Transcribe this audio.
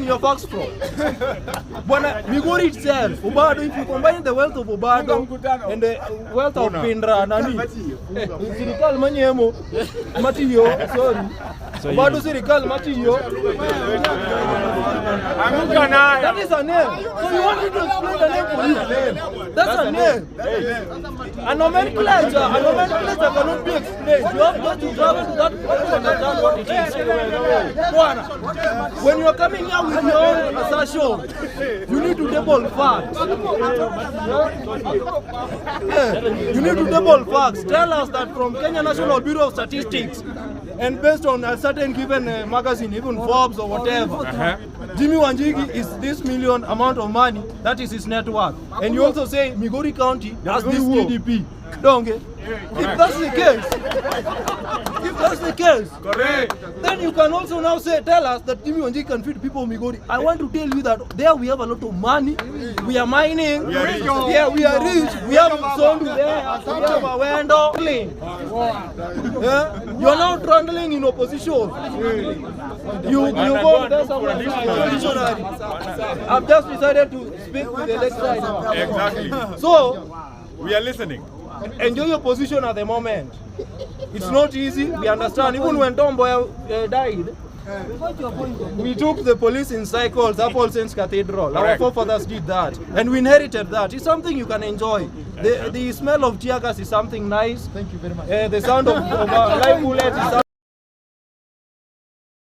your facts from? Bwana, Migori itself, Obado, if you combine the wealth of Obado and the wealth of Pindra, Nani, Sirikal Manyemo, Matiyo, sorry. Obado Sirikal Matiyo. That is a name. So you want me to explain the name for you? That's a name. A nomenclature cannot be explained. You have got to travel to that place to understand what it is. When you are coming here with your own assertion, you need to double facts. You need to double facts. Tell us that from Kenya National Bureau of Statistics, and based on a certain given magazine, even Forbes or whatever, Jimi Wanjigi is this million amount of money, that is his net worth. And you also say Migori County has this GDP. Don't get? If that's the case, correct. Then you can also now tell us that Jimi Wanjigi can feed people of Migori. I want to tell you that there we have a lot of money. We are mining. We are rich. Yeah, we are rich. We have Sondu there. We have a window. You are now trundling in opposition. You go there somewhere. I've just decided to speak with the next side. Exactly. So we are listening. Enjoy your position at the moment. It's not easy, we understand. Even when Tomboy died, we took the police in cycles up All Saints Cathedral. Our forefathers did that, and we inherited that. It's something you can enjoy. The smell of tear gas is something nice. Thank you very much. The sound of live bullets is something